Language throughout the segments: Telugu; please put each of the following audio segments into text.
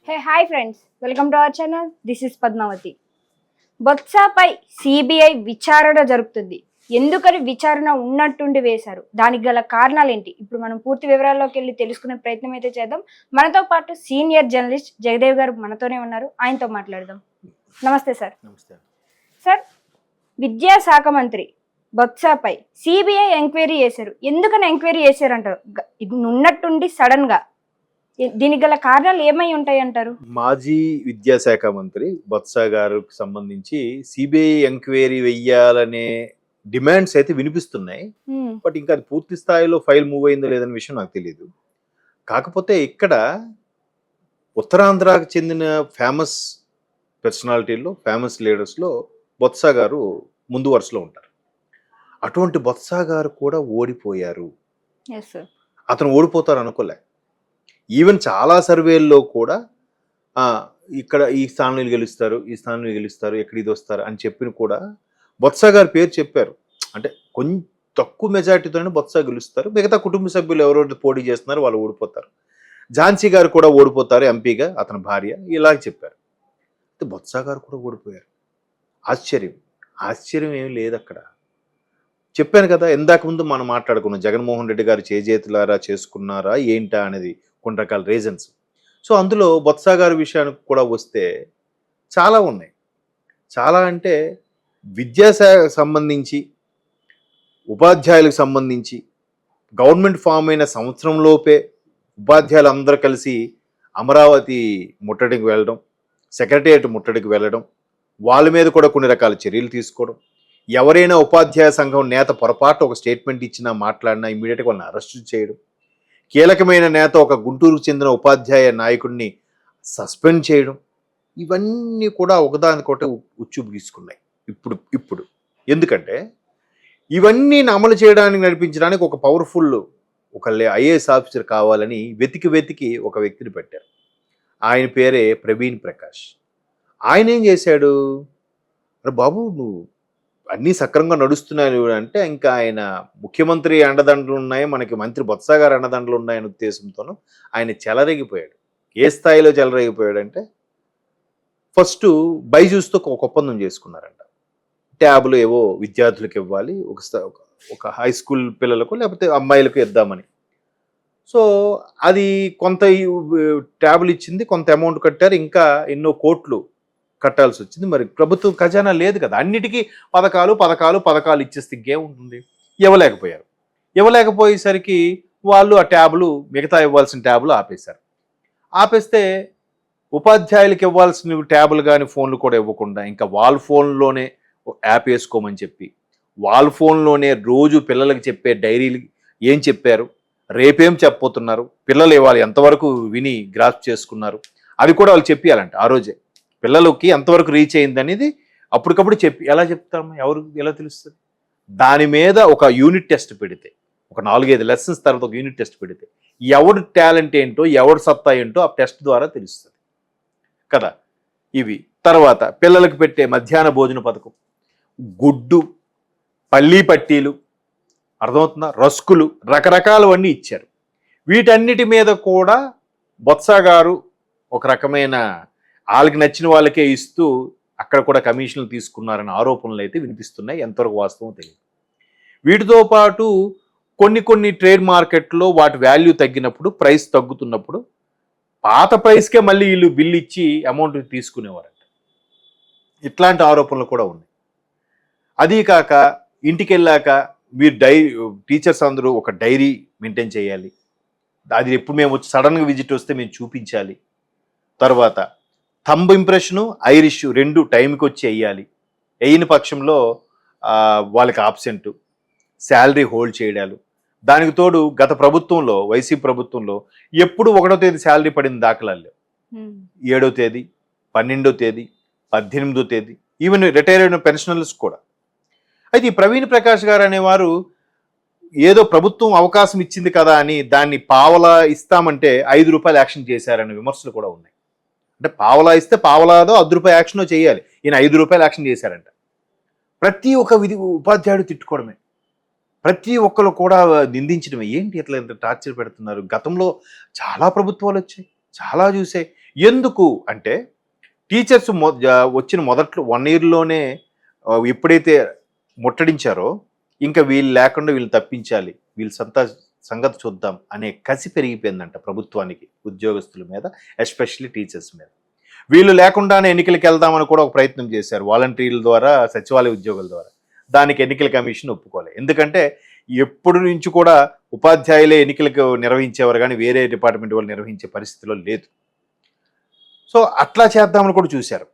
Hi friends, welcome to our channel. This is Padmavathi. బొత్సపై సిబిఐ విచారణ జరుపుతుంది. ఎందుకని విచారణ ఉన్నట్టుండి వేశారు, దానికి గల కారణాలు ఏంటి? ఇప్పుడు మనం పూర్తి వివరాల్లోకి వెళ్ళి తెలుసుకునే ప్రయత్నం అయితే చేద్దాం. మనతో పాటు సీనియర్ జర్నలిస్ట్ జగదేవ్ గారు మనతోనే ఉన్నారు, ఆయనతో మాట్లాడదాం. నమస్తే సార్. నమస్తే సార్, విద్యాశాఖ మంత్రి బొత్సపై సిబిఐ ఎంక్వైరీ చేశారు. ఎందుకని ఎంక్వైరీ చేశారంటారు? ఇది ఉన్నట్టుండి సడన్ గా దీనికి గల కారణాలు ఏమై ఉంటాయి అంటారు? మాజీ విద్యాశాఖ మంత్రి బొత్స గారికి సంబంధించి సిబిఐ ఎంక్వైరీ వెయ్యాలనే డిమాండ్స్ అయితే వినిపిస్తున్నాయి. బట్ ఇంకా అది పూర్తి స్థాయిలో ఫైల్ మూవ్ అయిందో లేదనే విషయం నాకు తెలియదు. కాకపోతే ఇక్కడ ఉత్తరాంధ్రకు చెందిన ఫేమస్ పర్సనాలిటీల్లో, ఫేమస్ లీడర్స్లో బొత్స గారు ముందు వరుసలో ఉంటారు. అటువంటి బొత్స గారు కూడా ఓడిపోయారు. అతను ఓడిపోతారు అనుకోలే. ఈవెన్ చాలా సర్వేల్లో కూడా ఇక్కడ ఈ స్థానంలో గెలుస్తారు, ఈ స్థానంలో గెలుస్తారు, ఎక్కడ ఇది వస్తారు అని చెప్పిన కూడా బొత్స గారి పేరు చెప్పారు. అంటే కొంచెం తక్కువ మెజార్టీతోనే బొత్స గెలుస్తారు, మిగతా కుటుంబ సభ్యులు ఎవరెవరు పోటీ చేస్తున్నారు వాళ్ళు ఓడిపోతారు. ఝాన్సీ గారు కూడా ఓడిపోతారు ఎంపీగా, అతని భార్య, ఇలాగ చెప్పారు. అయితే బొత్స గారు కూడా ఓడిపోయారు. ఆశ్చర్యం ఏమి లేదు అక్కడ. చెప్పాను కదా, ఇందాక ముందు మనం మాట్లాడుకున్నాం, జగన్మోహన్ రెడ్డి గారు చేజేతులారా చేసుకున్నారా ఏంటా అనేది కొన్ని రకాల రీజన్స్. సో అందులో బొత్స గారి విషయానికి కూడా వస్తే చాలా ఉన్నాయి. చాలా అంటే విద్యాశాఖకు సంబంధించి, ఉపాధ్యాయులకు సంబంధించి గవర్నమెంట్ ఫామ్ అయిన సంవత్సరంలోపే ఉపాధ్యాయులు అందరూ కలిసి అమరావతి ముట్టడికి వెళ్ళడం, సెక్రటేరియట్ ముట్టడికి వెళ్ళడం, వాళ్ళ మీద కూడా కొన్ని రకాల చర్యలు తీసుకోవడం, ఎవరైనా ఉపాధ్యాయ సంఘం నేత పొరపాటు ఒక స్టేట్మెంట్ ఇచ్చినా మాట్లాడినా ఇమీడియట్గా వాళ్ళని అరెస్టు చేయడం, కీలకమైన నేత ఒక గుంటూరుకు చెందిన ఉపాధ్యాయ నాయకుడిని సస్పెండ్ చేయడం, ఇవన్నీ కూడా ఒకదానికొకటి ఉచ్చు గీసుకున్నాయి. ఇప్పుడు ఎందుకంటే ఇవన్నీ అమలు చేయడానికి నడిపించడానికి ఒక పవర్ఫుల్ ఒక ఐఏఎస్ ఆఫీసర్ కావాలని వెతికి ఒక వ్యక్తిని పెట్టారు. ఆయన పేరే ప్రవీణ్ ప్రకాష్. ఆయన ఏం చేశాడు, అరే బాబు నువ్వు అన్నీ సక్రమంగా నడుస్తున్నాయి అంటే ఇంకా ఆయన ముఖ్యమంత్రి అండదండలు ఉన్నాయి, మనకి మంత్రి బొత్స గారు అండదండలు ఉన్నాయనే ఉద్దేశంతోనూ ఆయన చెలరేగిపోయాడు. ఏ స్థాయిలో చెలరేగిపోయాడంటే ఫస్ట్ బైజూస్తో ఒక ఒప్పందం చేసుకున్నారంట. ట్యాబ్లు ఏవో విద్యార్థులకు ఇవ్వాలి, ఒక హై స్కూల్ పిల్లలకు లేకపోతే అమ్మాయిలకు ఇద్దామని. సో అది కొంత ట్యాబ్లు ఇచ్చింది, కొంత అమౌంట్ కట్టారు, ఇంకా ఎన్నో కోట్లు కట్టాల్సి వచ్చింది. మరి ప్రభుత్వం ఖజానా లేదు కదా, అన్నిటికీ పథకాలు ఇచ్చేస్తే ఇంకేముంటుంది. ఇవ్వలేకపోయేసరికి వాళ్ళు ఆ ట్యాబ్లు, మిగతా ఇవ్వాల్సిన ట్యాబ్లు ఆపేస్తే ఉపాధ్యాయులకు ఇవ్వాల్సిన ట్యాబ్లు కానీ ఫోన్లు కూడా ఇవ్వకుండా ఇంకా వాళ్ళ ఫోన్లోనే యాప్ వేసుకోమని చెప్పి, వాళ్ళ ఫోన్లోనే రోజు పిల్లలకి చెప్పే డైరీలు ఏం చెప్పారు, రేపేం చెప్పబోతున్నారు, పిల్లలు ఇవాళ ఎంతవరకు విని గ్రాస్ప్ చేసుకున్నారు, అది కూడా వాళ్ళు చెప్పాలంట. ఆ రోజే పిల్లలకి ఎంతవరకు రీచ్ అయింది అనేది అప్పటికప్పుడు ఎలా చెప్తాము, ఎలా తెలుస్తుంది? దాని మీద ఒక యూనిట్ టెస్ట్ పెడితే, ఒక 4-5 లెసన్స్ తర్వాత ఒక యూనిట్ టెస్ట్ పెడితే ఎవడు టాలెంట్ ఏంటో, ఎవడు సత్తా ఏంటో ఆ టెస్ట్ ద్వారా తెలుస్తుంది కదా. ఇవి తర్వాత పిల్లలకు పెట్టే మధ్యాహ్న భోజన పథకం, గుడ్డు, పల్లీ పట్టీలు, అర్థమవుతుందా, రస్కులు, రకరకాలవన్నీ ఇచ్చారు. వీటన్నిటి మీద కూడా బొత్స గారు ఒక రకమైన వాళ్ళకి నచ్చిన వాళ్ళకే ఇస్తూ అక్కడ కూడా కమిషన్లు తీసుకున్నారనే ఆరోపణలు అయితే వినిపిస్తున్నాయి. ఎంతవరకు వాస్తవం తెలియదు. వీటితో పాటు కొన్ని ట్రేడ్ మార్కెట్లో వాటి వాల్యూ తగ్గినప్పుడు, ప్రైస్ తగ్గుతున్నప్పుడు పాత ప్రైస్కే మళ్ళీ వీళ్ళు బిల్లు ఇచ్చి అమౌంట్ తీసుకునేవారంట. ఇట్లాంటి ఆరోపణలు కూడా ఉన్నాయి. అదీ కాక ఇంటికి వెళ్ళాక మీరు టీచర్స్ అందరూ ఒక డైరీ మెయింటైన్ చేయాలి, అది ఎప్పుడు మేము వచ్చి సడన్గా విజిట్ వస్తే మేము చూపించాలి. తర్వాత థంబ్ ఇంప్రెషను, ఐరిష్ 2 టైంకి వచ్చి వేయాలి. వేయని పక్షంలో వాళ్ళకి ఆబ్సెంట్, శాలరీ హోల్డ్ చేయడాలు. దానికి తోడు గత ప్రభుత్వంలో, వైసీపీ ప్రభుత్వంలో ఎప్పుడు 1వ తేదీ శాలరీ పడిన దాఖలాలు, 7వ తేదీ, 12వ తేదీ, 18వ తేదీ, ఈవెన్ రిటైర్ అయిన పెన్షనర్స్ కూడా. అయితే ఈ ప్రవీణ్ ప్రకాష్ గారు అనేవారు ఏదో ప్రభుత్వం అవకాశం ఇచ్చింది కదా అని దాన్ని పావలా ఇస్తామంటే 5 రూపాయలు యాక్షన్ చేశారనే విమర్శలు కూడా ఉన్నాయి. అంటే పావలా ఇస్తే పావలాదో 10 రూపాయలు యాక్షనో చేయాలి, ఈయన 5 రూపాయలు యాక్షన్ చేశారంట. ప్రతి ఒక్క ఉపాధ్యాయుడు తిట్టుకోవడమే, ప్రతి ఒక్కరు కూడా నిందించడమే. ఏంటి ఇట్లా ఎంత టార్చర్ పెడుతున్నారు? గతంలో చాలా ప్రభుత్వాలు వచ్చాయి, చాలా చూసాయి. ఎందుకు అంటే టీచర్స్ వచ్చిన మొదట్లో 1 ఇయర్లోనే ఎప్పుడైతే ముట్టడించారో ఇంకా వీళ్ళు లేకుండా వీళ్ళు తప్పించాలి, వీళ్ళ సంగతి చూద్దాం అనే కసి పెరిగిపోయిందంట ప్రభుత్వానికి ఉద్యోగస్తుల మీద, ఎస్పెషల్లీ టీచర్స్ మీద. వీళ్ళు లేకుండానే ఎన్నికలకు వెళ్దామని కూడా ఒక ప్రయత్నం చేశారు వాలంటీర్ల ద్వారా, సచివాలయ ఉద్యోగుల ద్వారా. దానికి ఎన్నికల కమిషన్ ఒప్పుకోలేదు. ఎందుకంటే ఎప్పుడు నుంచి కూడా ఉపాధ్యాయులే ఎన్నికలకు నిర్వహించేవారు కానీ వేరే డిపార్ట్మెంట్ వాళ్ళు నిర్వహించే పరిస్థితిలో లేదు. సో అట్లా చేద్దామని కూడా చూశారు.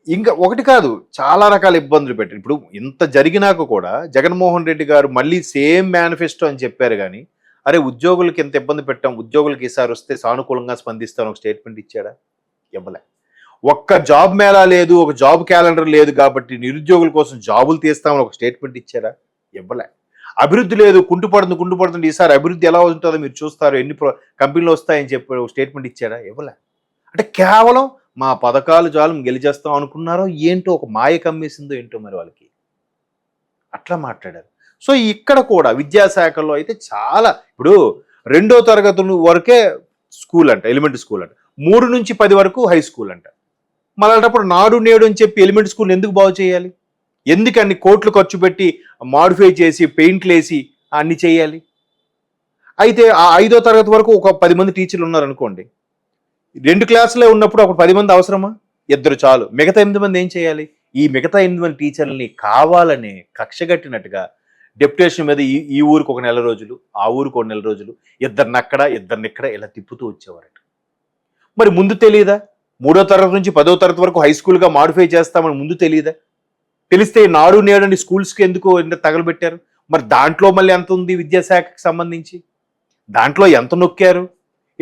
ఇంకా ఒకటి కాదు, చాలా రకాల ఇబ్బందులు పెట్టారు. ఇప్పుడు ఇంత జరిగినాక కూడా జగన్మోహన్ రెడ్డి గారు మళ్ళీ సేమ్ మేనిఫెస్టో అని చెప్పారు కానీ, అరే ఉద్యోగులకి ఎంత ఇబ్బంది పెట్టాం, ఉద్యోగులకి ఈసారి వస్తే సానుకూలంగా స్పందిస్తాను ఒక స్టేట్మెంట్ ఇచ్చాడా? ఇవ్వలే. ఒక్క జాబ్ మేళా లేదు, ఒక జాబ్ క్యాలెండర్ లేదు కాబట్టి నిరుద్యోగుల కోసం జాబులు తీస్తామని ఒక స్టేట్మెంట్ ఇచ్చారా? ఇవ్వలే. అభివృద్ధి లేదు, కుంటుపడుతుంది, ఈసారి అభివృద్ధి ఎలా ఉంటుందో మీరు చూస్తారు, ఎన్ని కంపెనీలు వస్తాయని చెప్పి ఒక స్టేట్మెంట్ ఇచ్చారా? ఇవ్వలే. అంటే కేవలం మా పథకాలు చాలు గెలిచేస్తాం అనుకున్నారో ఏంటో, ఒక మాయ కమ్మేసిందో ఏంటో మరి వాళ్ళకి, అట్లా మాట్లాడారు. సో ఇక్కడ కూడా విద్యాశాఖలో అయితే చాలా, ఇప్పుడు 2వ తరగతి వరకే స్కూల్ అంట, ఎలిమెంటరీ స్కూల్ అంట, 3 నుంచి 10 వరకు హై స్కూల్ అంట. మళ్ళీ నాడు నేడు అని చెప్పి ఎలిమెంటరీ స్కూల్ ఎందుకు బాగు చేయాలి? ఎందుకు అన్ని కోట్లు ఖర్చు పెట్టి మాడిఫై చేసి పెయింట్లు వేసి అన్ని చేయాలి? అయితే ఆ 5వ తరగతి వరకు ఒక 10 మంది టీచర్లు ఉన్నారనుకోండి, 2 క్లాసులే ఉన్నప్పుడు ఒక 10 మంది అవసరమా? 2 చాలు. మిగతా 8 మంది ఏం చేయాలి? ఈ మిగతా 8 మంది టీచర్లని కావాలని కక్షగట్టినట్టుగా డెప్యుటేషన్ మీద ఈ ఊరికి ఒక నెల రోజులు, ఆ ఊరికి ఒక నెల రోజులు, ఇద్దరిని అక్కడ ఇద్దరిని ఇక్కడ ఇలా తిప్పుతూ వచ్చేవారట. మరి ముందు తెలియదా? 3వ తరగతి నుంచి 10వ తరగతి వరకు హై స్కూల్గా మాడిఫై చేస్తామని ముందు తెలియదా? తెలిస్తే నాడు నేడు స్కూల్స్కి ఎందుకు తగలబెట్టారు? మరి దాంట్లో మళ్ళీ ఎంత ఉంది విద్యాశాఖకి సంబంధించి? దాంట్లో ఎంత నొక్కారు?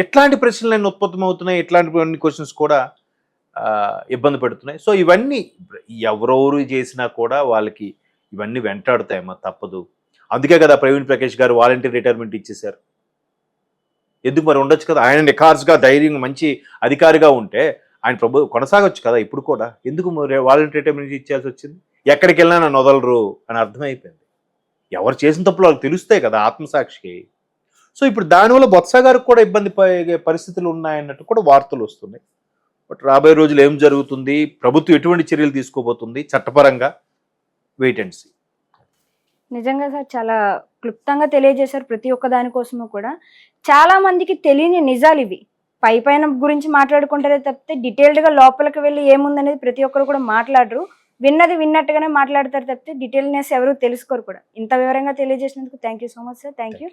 ఎట్లాంటి ప్రశ్నలు ఉత్పత్తమవుతున్నాయి, ఇట్లాంటి క్వశ్చన్స్ కూడా ఇబ్బంది పెడుతున్నాయి. సో ఇవన్నీ ఎవరెవరు చేసినా కూడా వాళ్ళకి ఇవన్నీ వెంటాడుతాయమ్మా, తప్పదు. అందుకే కదా ప్రవీణ్ ప్రకాష్ గారు వాలంటీర్ రిటైర్మెంట్ ఇచ్చేశారు. ఎందుకు మరి ఉండొచ్చు కదా, ఆయన నిఖార్స్గా ధైర్యంగా మంచి అధికారిగా ఉంటే ఆయన కొనసాగొచ్చు కదా ఇప్పుడు కూడా. ఎందుకు వాలంటీర్ రిటైర్మెంట్ ఇచ్చేయాల్సి వచ్చింది? ఎక్కడికి వెళ్ళినా నన్ను వదలరు అని అర్థమైపోయింది. ఎవరు చేసిన తప్పులు వాళ్ళకి తెలుస్తాయి కదా ఆత్మసాక్షికి. సో ఇప్పుడు దానివల్ల బొత్స గారికి కూడా ఇబ్బంది పరిస్థితులు ఉన్నాయన్నట్టు కూడా వార్తలు వస్తున్నాయి. బట్ రాబోయే రోజులు ఏం జరుగుతుంది, ప్రభుత్వం ఎటువంటి చర్యలు తీసుకోబోతుంది చట్టపరంగా, వెయిట్ అండ్ సీ. నిజంగా సార్ చాలా క్లుప్తంగా తెలియజేశారు ప్రతి ఒక్క దానికోసము కూడా. చాలా మందికి తెలియని నిజాలు ఇవి. పైన గురించి మాట్లాడుకుంటారే తప్పితే డీటెయిల్డ్గా లోపలికి వెళ్ళి ఏముందనేది ప్రతి ఒక్కరు కూడా మాట్లాడరు. విన్నది విన్నట్టుగానే మాట్లాడతారు తప్పితే డీటెయిల్నెస్ ఎవరు తెలుసుకోరు కూడా. ఇంత వివరంగా తెలియజేసినందుకు thank you so much sir. Thank you.